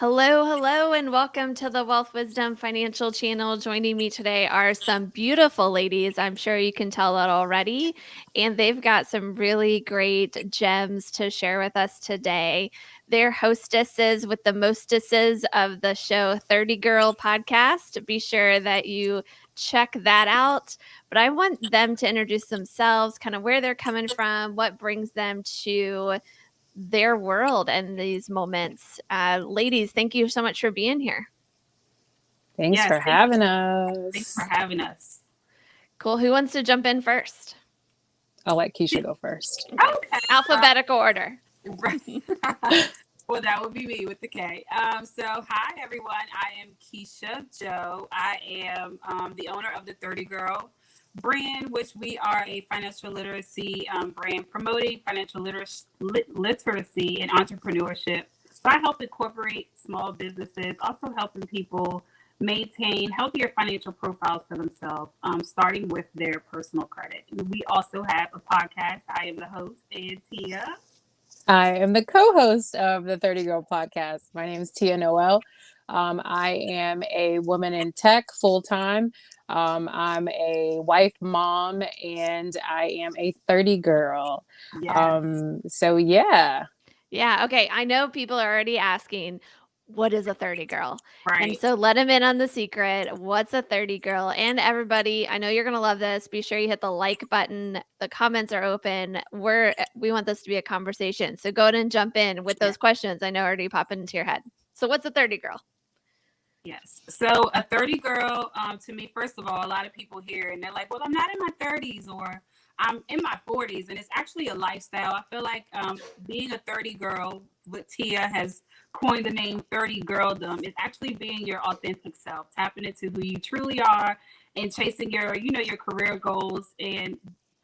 Hello, hello, and welcome to the Wealth Wisdom Financial Channel. Joining me today are some beautiful ladies. I'm sure you can tell that already. And they've got some really great gems to share with us today. They're hostesses with the mostesses of the show 30 Girl podcast. Be sure that you check that out. But I want them to introduce themselves, kind of where they're coming from, what brings them to their world and these moments. Ladies, thank you so much for being here. Thanks for having us. Thanks for having us. Cool. Who wants to jump in first? I'll let Kisha go first. Okay. Alphabetical order. Well, that would be me with the K. So, hi, everyone. I am Kisha Jo. I am the owner of the 30 Girl brand, which we are a financial literacy brand promoting financial literacy and entrepreneurship. So I help incorporate small businesses, also helping people maintain healthier financial profiles for themselves, starting with their personal credit. We also have a podcast. I am the host, and Tia. I am the co-host of the 30 Girl podcast. My name is Tia Noel. I am a woman in tech full-time. I'm a wife, mom, and I am a 30 girl. Yes. Yeah. Yeah. Okay. I know people are already asking, what is a 30 girl? Right. And so let them in on the secret. What's a 30 girl? And everybody, I know you're going to love this. Be sure you hit the like button. The comments are open. We want this to be a conversation. So go ahead and jump in with those questions I know already popping into your head. So what's a 30 girl? Yes. So a 30 girl, to me, first of all, a lot of people hear and they're like, well, I'm not in my 30s or I'm in my 40s. And it's actually a lifestyle. I feel like being a 30 girl, what Tia has coined the name 30 girldom, is actually being your authentic self, tapping into who you truly are and chasing your career goals and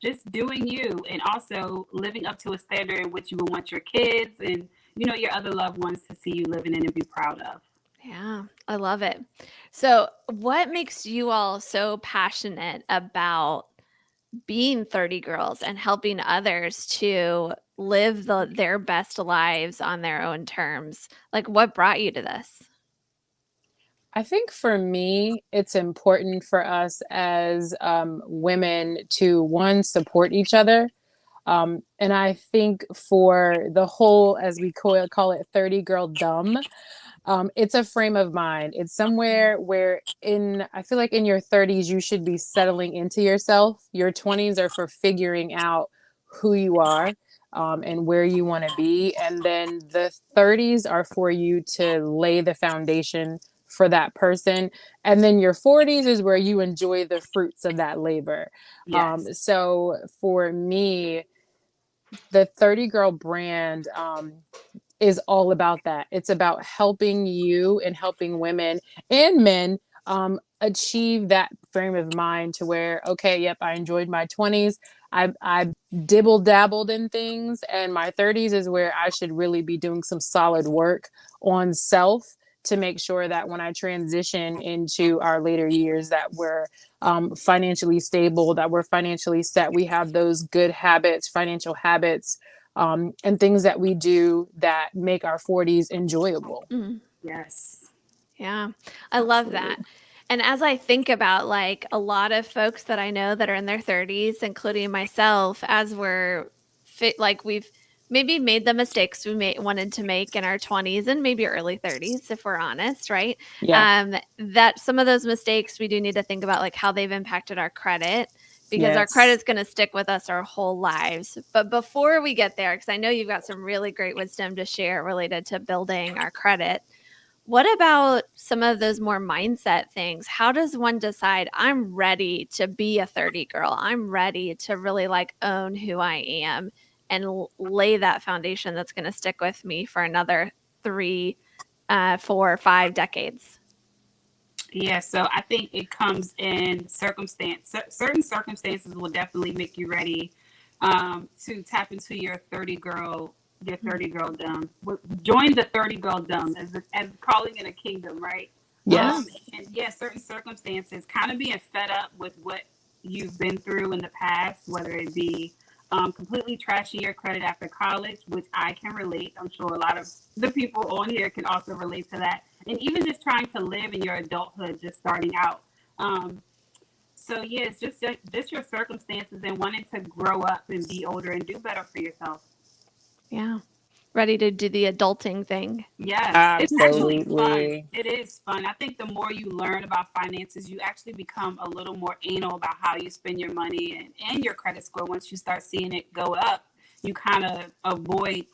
just doing you, and also living up to a standard in which you would want your kids and, your other loved ones to see you living in and be proud of. Yeah, I love it. So, what makes you all so passionate about being 30 girls and helping others to live their best lives on their own terms? Like, what brought you to this? I think for me, it's important for us as women to, one, support each other. And I think for the whole, as we call it, 30 girl dumb, it's a frame of mind. It's somewhere where I feel like in your 30s, you should be settling into yourself. Your 20s are for figuring out who you are and where you want to be. And then the 30s are for you to lay the foundation for that person. And then your 40s is where you enjoy the fruits of that labor. Yes. So for me, the 30 Girl brand is all about that. It's about helping you and helping women and men achieve that frame of mind to where, okay, yep, I enjoyed my 20s. I dibble dabbled in things, and my 30s is where I should really be doing some solid work on self to make sure that when I transition into our later years that we're financially stable, that we're financially set, we have those good habits, financial habits, and things that we do that make our 40s enjoyable. Yes. Yeah, I love that. And as I think about like a lot of folks that I know that are in their 30s, including myself, as we've maybe made the mistakes wanted to make in our 20s and maybe early 30s, if we're honest, right? Yeah. That some of those mistakes we do need to think about, like how they've impacted our credit, because our Yes. credit's going to stick with us our whole lives. But before we get there, because I know you've got some really great wisdom to share related to building our credit, what about some of those more mindset things? How does one decide I'm ready to be a 30 girl? I'm ready to really like own who I am and lay that foundation that's going to stick with me for another 3, 4, 5 decades. Yeah, so I think it comes in circumstance. Certain circumstances will definitely make you ready to tap into your 30 girl dumb. Join the 30 girl dumb as calling it a kingdom, right? Yes. And yeah, certain circumstances, kind of being fed up with what you've been through in the past, whether it be completely trashing your credit after college, which I can relate. I'm sure a lot of the people on here can also relate to that. And even just trying to live in your adulthood, just starting out. So yeah, it's just your circumstances and wanting to grow up and be older and do better for yourself. Yeah. Ready to do the adulting thing. Yes, it's actually fun. Absolutely. It is fun. I think the more you learn about finances, you actually become a little more anal about how you spend your money and your credit score. Once you start seeing it go up, you kind of avoid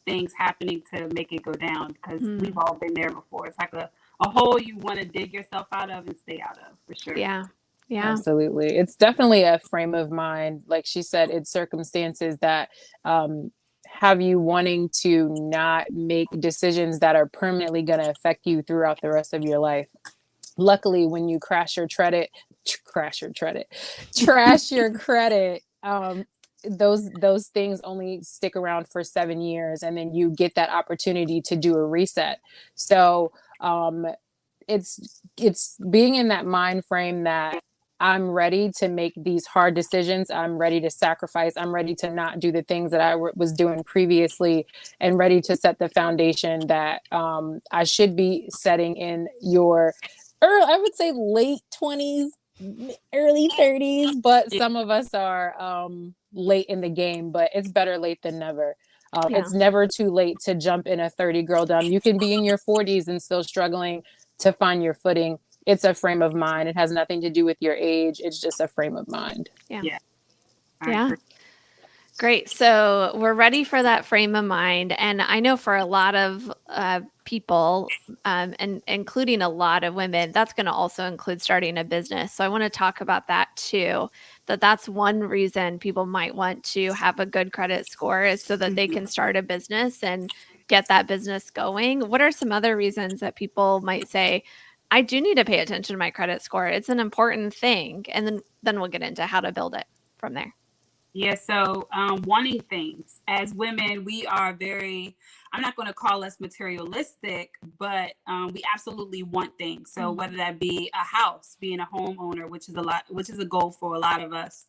things happening to make it go down because we've all been there before. It's like a hole you want to dig yourself out of and stay out of, for sure. Yeah. Yeah. Absolutely. It's definitely a frame of mind. Like she said, it's circumstances that have you wanting to not make decisions that are permanently going to affect you throughout the rest of your life. Luckily, when you trash your credit, those things only stick around for 7 years, and then you get that opportunity to do a reset. So it's being in that mind frame that I'm ready to make these hard decisions. I'm ready to sacrifice. I'm ready to not do the things that I was doing previously, and ready to set the foundation that I should be setting in your, I would say late 20s, early 30s, but some of us are late in the game, but it's better late than never. Yeah. It's never too late to jump in a 30 girl dumb. You can be in your 40s and still struggling to find your footing. It's a frame of mind. It has nothing to do with your age. It's just a frame of mind. Yeah. Yeah. Yeah. Great. So we're ready for that frame of mind. And I know for a lot of people, and including a lot of women, that's going to also include starting a business. So I want to talk about that too, that's one reason people might want to have a good credit score is so that they can start a business and get that business going. What are some other reasons that people might say, I do need to pay attention to my credit score? It's an important thing. And then we'll get into how to build it from there. Yeah, so wanting things. As women, we are very, I'm not going to call us materialistic, but we absolutely want things. So whether that be a house, being a homeowner, which is a goal for a lot of us.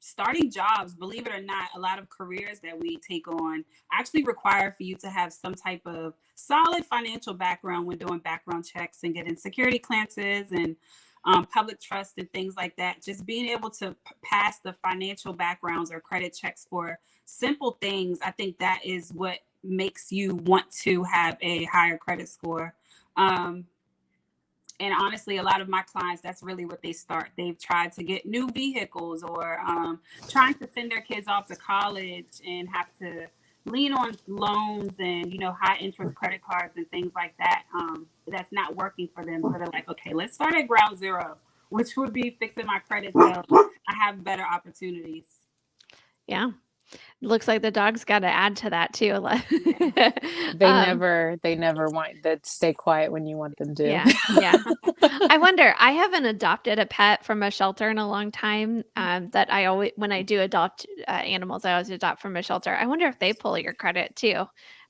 Starting jobs, believe it or not, a lot of careers that we take on actually require for you to have some type of solid financial background when doing background checks and getting security clearances and public trust and things like that. Just being able to pass the financial backgrounds or credit checks for simple things, I think that is what makes you want to have a higher credit score. And honestly, a lot of my clients, that's really what they start. They've tried to get new vehicles or trying to send their kids off to college and have to lean on loans and, high interest credit cards and things like that. That's not working for them. So they're like, okay, let's start at ground zero, which would be fixing my credit so I have better opportunities. Yeah. Looks like the dog's got to add to that too. They never want to stay quiet when you want them to. Yeah. I wonder, I haven't adopted a pet from a shelter in a long time. That I always, when I do adopt animals, I always adopt from a shelter. I wonder if they pull your credit too,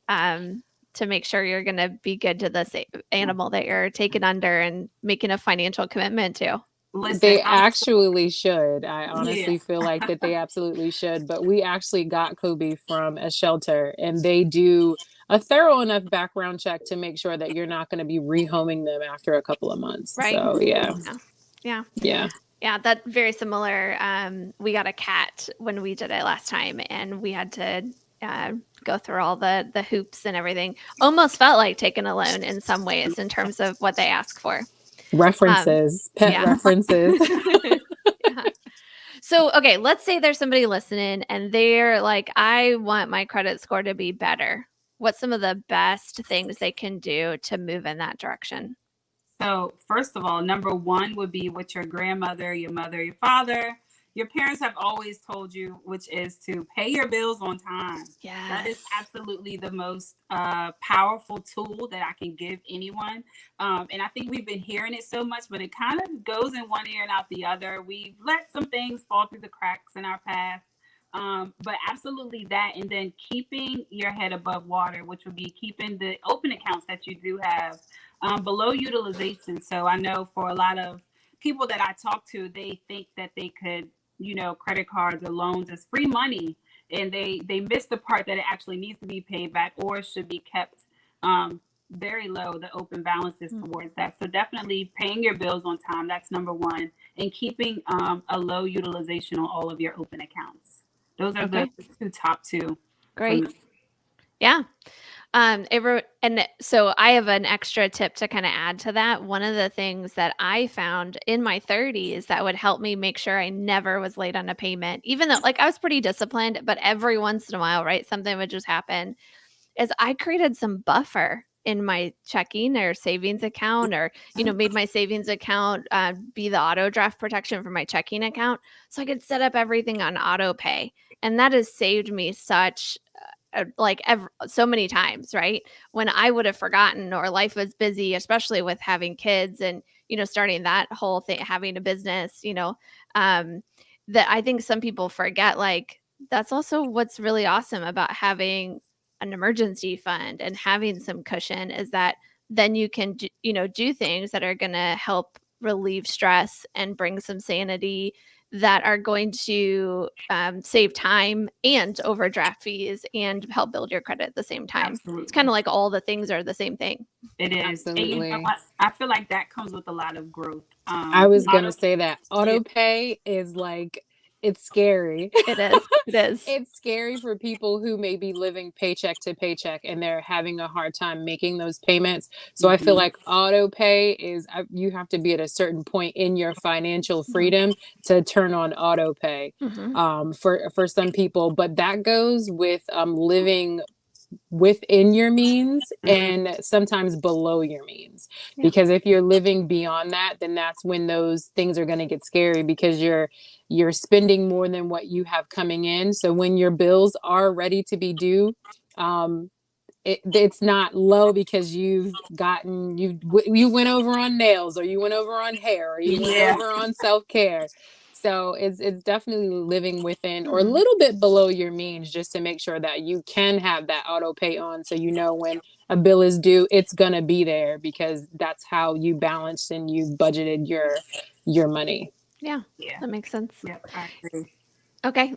to make sure you're going to be good to this animal that you're taking under and making a financial commitment to. Listen, they actually should. I honestly feel like that they absolutely should. But we actually got Kobe from a shelter, and they do a thorough enough background check to make sure that you're not going to be rehoming them after a couple of months. Right. So Yeah. That's very similar. We got a cat when we did it last time, and we had to go through all the hoops and everything. Almost felt like taking a loan in some ways in terms of what they ask for. References, pet references. So, okay, let's say there's somebody listening and they're like, I want my credit score to be better. What's some of the best things they can do to move in that direction? So first of all, number one would be what your grandmother, your mother, your father, your parents have always told you, which is to pay your bills on time. Yes. That is absolutely the most powerful tool that I can give anyone. And I think we've been hearing it so much, but it kind of goes in one ear and out the other. We've let some things fall through the cracks in our path. But absolutely that. And then keeping your head above water, which would be keeping the open accounts that you do have below utilization. So I know for a lot of people that I talk to, they think that they could credit cards or loans as free money, and they miss the part that it actually needs to be paid back or should be kept very low, the open balances towards that. So definitely paying your bills on time, that's number one, and keeping a low utilization on all of your open accounts. Those are the top two. Great. Yeah. And so I have an extra tip to kind of add to that. One of the things that I found in my 30s that would help me make sure I never was late on a payment, even though like I was pretty disciplined, but every once in a while, right, something would just happen, is I created some buffer in my checking or savings account, or made my savings account be the auto draft protection for my checking account, so I could set up everything on auto pay. And that has saved me such so many times, right? When I would have forgotten or life was busy, especially with having kids and, starting that whole thing, having a business, that I think some people forget, like, that's also what's really awesome about having an emergency fund and having some cushion, is that then you can, do things that are going to help relieve stress and bring some sanity, that are going to save time and overdraft fees and help build your credit at the same time. Absolutely. It's kind of like all the things are the same thing. It is. Absolutely. And I feel like that comes with a lot of growth. I was going to say that auto pay is like, it's scary. It is. It is. It's scary for people who may be living paycheck to paycheck and they're having a hard time making those payments. So I feel like auto pay is, you have to be at a certain point in your financial freedom to turn on auto pay for some people. But that goes with living within your means and sometimes below your means, because if you're living beyond that, then that's when those things are going to get scary, because you're spending more than what you have coming in. So when your bills are ready to be due, it's not low because you went over on nails, or you went over on hair, or you went over on self-care. So it's definitely living within or a little bit below your means, just to make sure that you can have that auto pay on. So when a bill is due, it's going to be there, because that's how you balanced and you budgeted your money. Yeah, that makes sense. Yeah, I agree. Okay.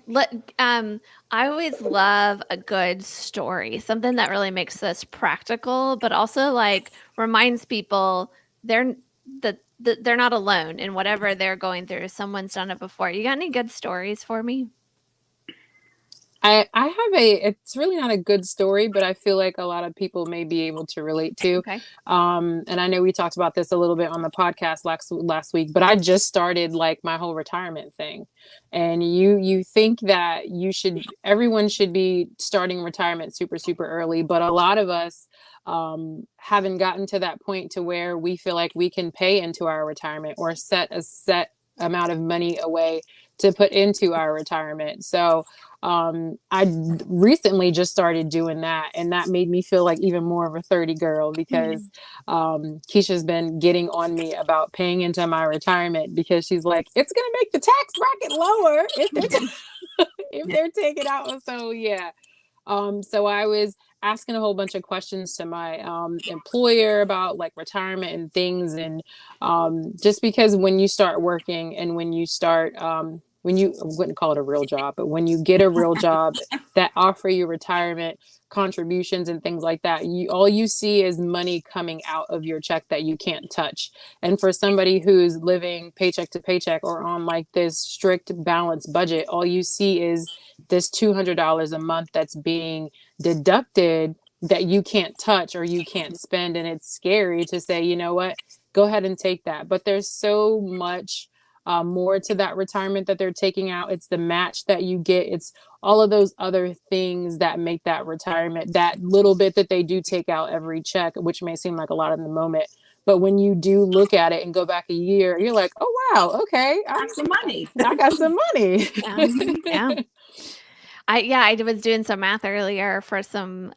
I always love a good story, something that really makes this practical, but also like reminds people they're not alone in whatever they're going through. Someone's done it before. You got any good stories for me? I have it's really not a good story, but I feel like a lot of people may be able to relate to. Okay. And I know we talked about this a little bit on the podcast last week, but I just started like my whole retirement thing. And you think that everyone should be starting retirement super, super early, but a lot of us haven't gotten to that point to where we feel like we can pay into our retirement or set a set amount of money away to put into our retirement. So I recently just started doing that, and that made me feel like even more of a 30 girl, because Kisha's been getting on me about paying into my retirement, because she's like, it's going to make the tax bracket lower if they're taking out. So yeah. So I was asking a whole bunch of questions to my employer about like retirement and things. And just because when you start working and when you start, I wouldn't call it a real job, but when you get a real job that offer you retirement contributions and things like that, all you see is money coming out of your check that you can't touch. And for somebody who's living paycheck to paycheck or on like this strict balanced budget, all you see is this $200 a month that's being deducted that you can't touch or you can't spend. And it's scary to say, you know what, go ahead and take that. But there's so much more to that retirement that they're taking out. It's the match that you get. It's all of those other things that make that retirement, that little bit that they do take out every check, which may seem like a lot in the moment. But when you do look at it and go back a year, you're like, oh, wow, okay. I got some money. I got some money. Yeah. I was doing some math earlier for some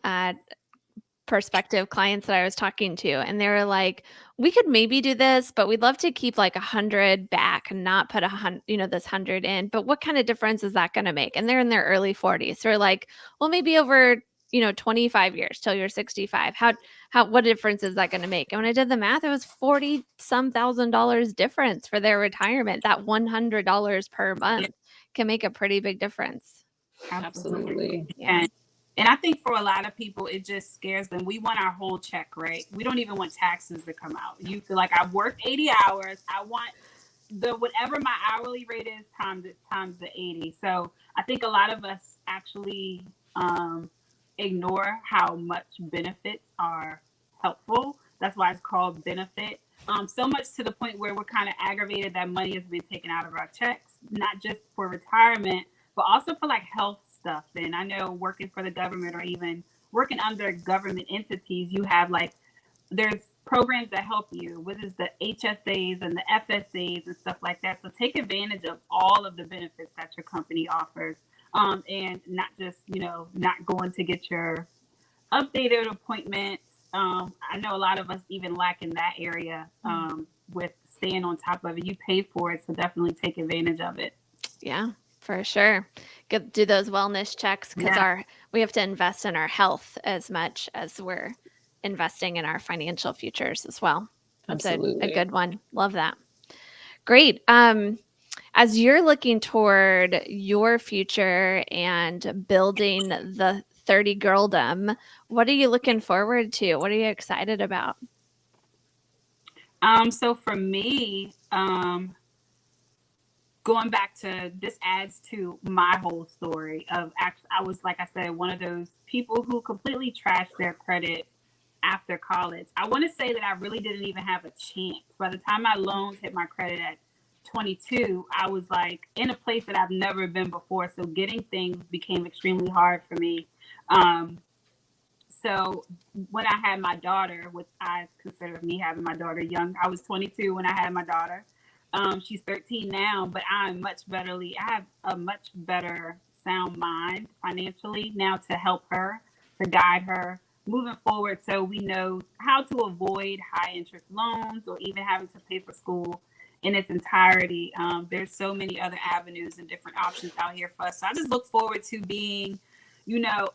prospective clients that I was talking to, and they were like, we could maybe do this, but we'd love to keep like 100 back and not put 100, this 100 in. But what kind of difference is that going to make? And they're in their early 40s. So we're like, well, maybe over 25 years till you're 65. What difference is that going to make? And when I did the math, it was $40 some thousand difference for their retirement, that $100 per month. can make a pretty big difference. Absolutely. Yeah. And I think for a lot of people, it just scares them. We want our whole check, right? We don't even want taxes to come out. You feel like I've worked 80 hours. I want the whatever my hourly rate is times the 80. So I think a lot of us actually ignore how much benefits are helpful. That's why it's called benefit. So much to the point where we're kind of aggravated that money has been taken out of our checks, not just for retirement, but also for like health stuff. And I know working for the government or even working under government entities, you have like there's programs that help you, which is the HSAs and the FSAs and stuff like that. So take advantage of all of the benefits that your company offers, and not just not going to get your updated appointments. I know a lot of us even lack in that area with staying on top of it. You pay for it, so definitely take advantage of it. Yeah, for sure. Do those wellness checks because we have to invest in our health as much as we're investing in our financial futures as well. That's a good one. Love that. Great. As you're looking toward your future and building the 30 girldom, what are you looking forward to? What are you excited about? So for me, going back to this adds to my whole story of actually, I was, like I said, one of those people who completely trashed their credit after college. I want to say that I really didn't even have a chance. By the time my loans hit my credit at 22, I was like in a place that I've never been before. So getting things became extremely hard for me. So when I had my daughter, which I consider me having my daughter young, I was 22 when I had my daughter. She's 13 now, but I have a much better sound mind financially now to help her, to guide her moving forward. So we know how to avoid high interest loans or even having to pay for school in its entirety. There's so many other avenues and different options out here for us. So I just look forward to being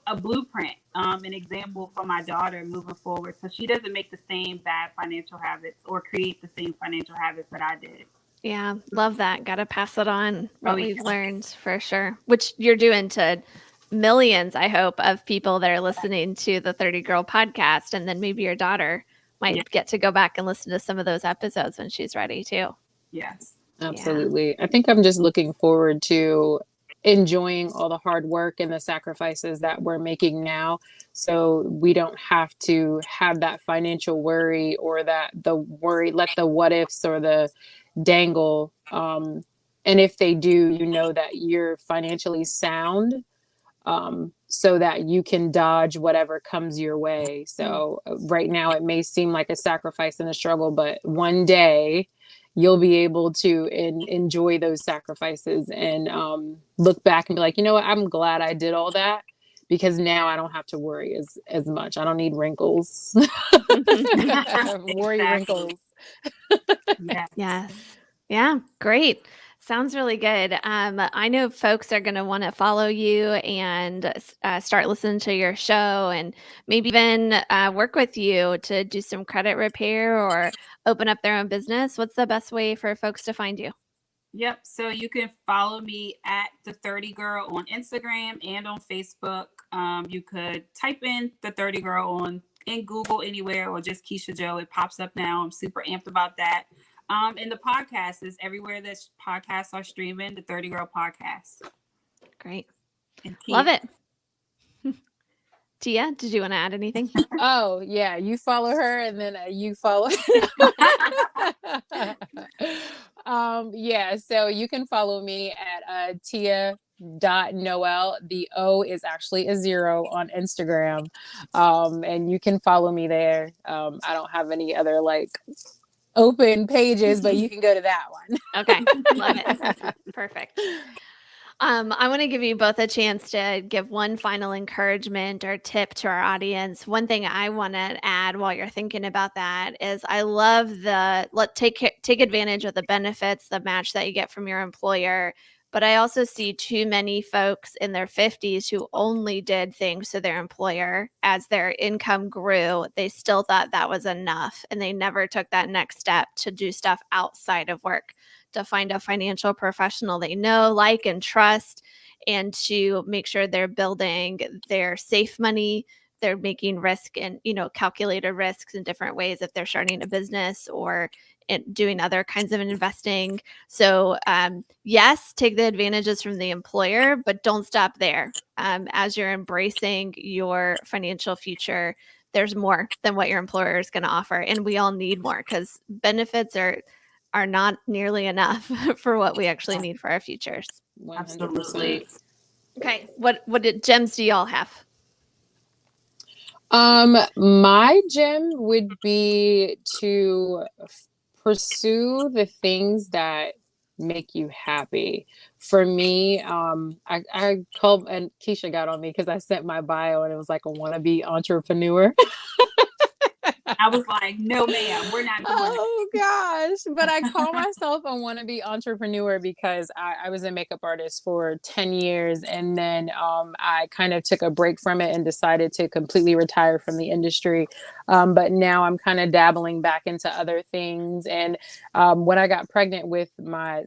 a blueprint, an example for my daughter moving forward. So she doesn't make the same bad financial habits or create the same financial habits that I did. Yeah, love that. Got to pass it on, what we've learned for sure, which you're doing to millions, I hope, of people that are listening to the 30 Girl podcast. And then maybe your daughter might get to go back and listen to some of those episodes when she's ready too. Yes, absolutely. Yeah. I think I'm just looking forward to enjoying all the hard work and the sacrifices that we're making now, so we don't have to have that financial worry or let the what ifs or the dangle. And if they do, that you're financially sound, so that you can dodge whatever comes your way. So right now it may seem like a sacrifice and a struggle, but one day you'll be able to enjoy those sacrifices and look back and be like, you know what, I'm glad I did all that, because now I don't have to worry as much. I don't need wrinkles. Worry wrinkles. Yes. Yeah, great. Sounds really good. I know folks are going to want to follow you and start listening to your show and maybe even work with you to do some credit repair or open up their own business. What's the best way for folks to find you? Yep. So you can follow me at the 30 Girl on Instagram and on Facebook. You could type in the 30 Girl in Google anywhere, or just Kisha Jo. It pops up now. I'm super amped about that. And the podcast is everywhere that podcasts are streaming, the 30 Girl podcast. Great. Love it. Tia, did you want to add anything? Oh, yeah. You follow her and then you follow. Yeah. So you can follow me at tia.noel. The O is actually a 0 on Instagram. And you can follow me there. I don't have any other open pages, but you can go to that one. Okay. Love it. Perfect. I want to give you both a chance to give one final encouragement or tip to our audience. One thing I want to add while you're thinking about that is I love take advantage of the benefits, the match that you get from your employer. But I also see too many folks in their 50s who only did things to their employer. As their income grew, they still thought that was enough, and they never took that next step to do stuff outside of work. to find a financial professional they know, like, and trust, and to make sure they're building their safe money. They're making risk and, calculated risks in different ways if they're starting a business or doing other kinds of investing. So, yes, take the advantages from the employer, but don't stop there. As you're embracing your financial future, there's more than what your employer is going to offer, and we all need more because benefits are not nearly enough for what we actually need for our futures. 100%. Okay, what gems do y'all have? My gem would be to pursue the things that make you happy. For me, I called, and Kisha got on me because I sent my bio and it was like a wannabe entrepreneur. I was like, no, ma'am, we're not doing it. Oh gosh. But I call myself a wannabe entrepreneur because I was a makeup artist for 10 years. And then I kind of took a break from it and decided to completely retire from the industry. But now I'm kind of dabbling back into other things. And when I got pregnant with my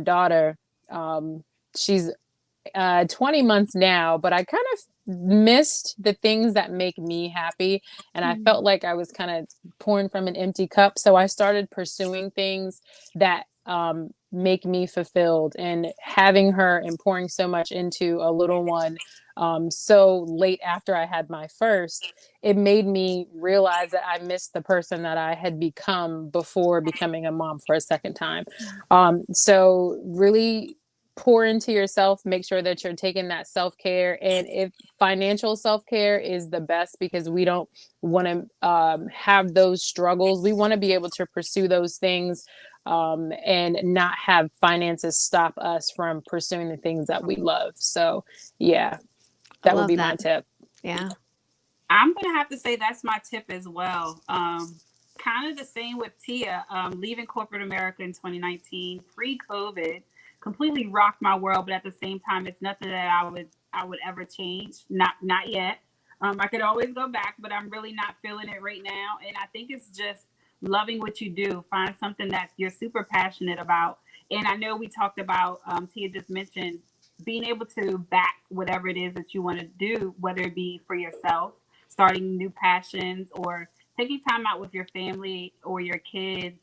daughter, she's 20 months now, but I kind of missed the things that make me happy. And I felt like I was kind of pouring from an empty cup. So I started pursuing things that make me fulfilled, and having her and pouring so much into a little one so late after I had my first, it made me realize that I missed the person that I had become before becoming a mom for a second time. So really pour into yourself, make sure that you're taking that self-care. And if financial self-care is the best, because we don't want to have those struggles, we want to be able to pursue those things and not have finances stop us from pursuing the things that we love. So yeah, that would be my tip. Yeah, I'm gonna have to say that's my tip as well. Kind of the same with Tia. Leaving corporate America in 2019, pre-COVID, completely rocked my world. But at the same time, it's nothing that I would ever change. Not yet. I could always go back, but I'm really not feeling it right now. And I think it's just loving what you do. Find something that you're super passionate about. And I know we talked about, Tia just mentioned, being able to back whatever it is that you want to do, whether it be for yourself, starting new passions, or taking time out with your family or your kids.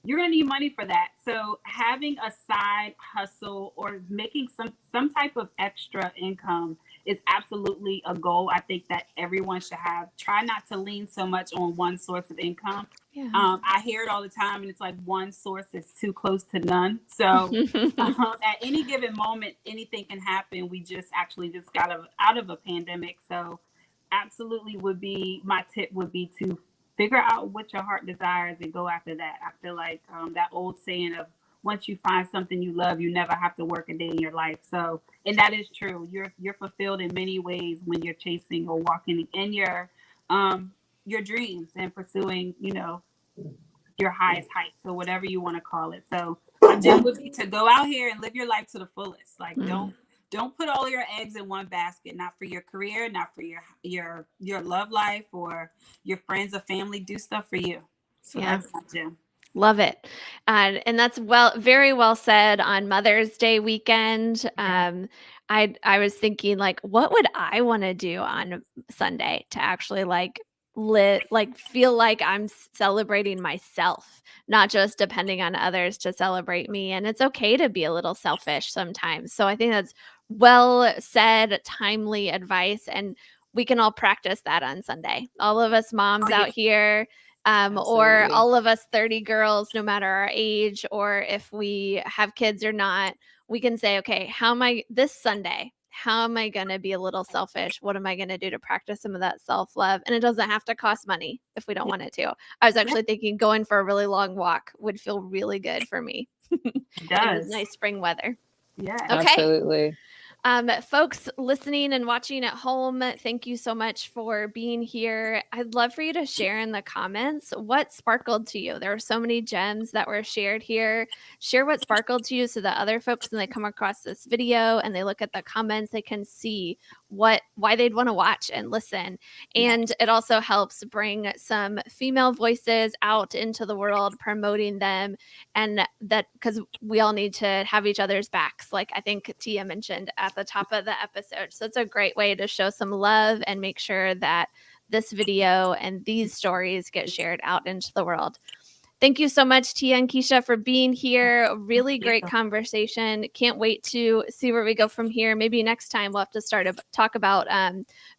You're going to need money for that. So having a side hustle or making some type of extra income is absolutely a goal I think that everyone should have. Try not to lean so much on one source of income. yeah. I hear it all the time, and it's like one source is too close to none. So at any given moment, anything can happen. We just got out of a pandemic. So absolutely my tip would be to figure out what your heart desires and go after that. I feel like that old saying of, once you find something you love, you never have to work a day in your life. So, and that is true. You're fulfilled in many ways when you're chasing or walking in your dreams and pursuing, your highest heights, or whatever you want to call it. So my tip would be to go out here and live your life to the fullest. Like don't put all your eggs in one basket, not for your career, not for your love life or your friends or family. Do stuff for you. So that's my gem. Love it. And that's very well said on Mother's Day weekend. I was thinking, like, what would I want to do on Sunday to actually feel like I'm celebrating myself, not just depending on others to celebrate me. And it's okay to be a little selfish sometimes. So I think that's well said, timely advice. And we can all practice that on Sunday. All of us moms out here, or all of us 30 girls, no matter our age, or if we have kids or not, we can say, okay, this Sunday, how am I going to be a little selfish? What am I going to do to practice some of that self-love? And it doesn't have to cost money if we don't want it to. I was actually thinking going for a really long walk would feel really good for me. It does. Nice spring weather. Yeah. Okay. Absolutely. Folks listening and watching at home, thank you so much for being here. I'd love for you to share in the comments what sparkled to you. There were so many gems that were shared here. Share what sparkled to you so that other folks, when they come across this video and they look at the comments, they can see why they'd want to watch and listen. And it also helps bring some female voices out into the world, promoting them, and that because we all need to have each other's backs, like I think Tia mentioned at the top of the episode. So it's a great way to show some love and make sure that this video and these stories get shared out into the world. Thank you so much, Tia and Kisha, for being here. Really great conversation. Can't wait to see where we go from here. Maybe next time we'll have to talk about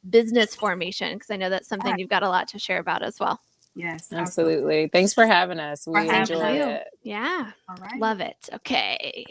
business formation, because I know that's something you've got a lot to share about as well. Yes, Absolutely. Thanks for having us. We enjoyed it. Yeah. All right. Love it. Okay.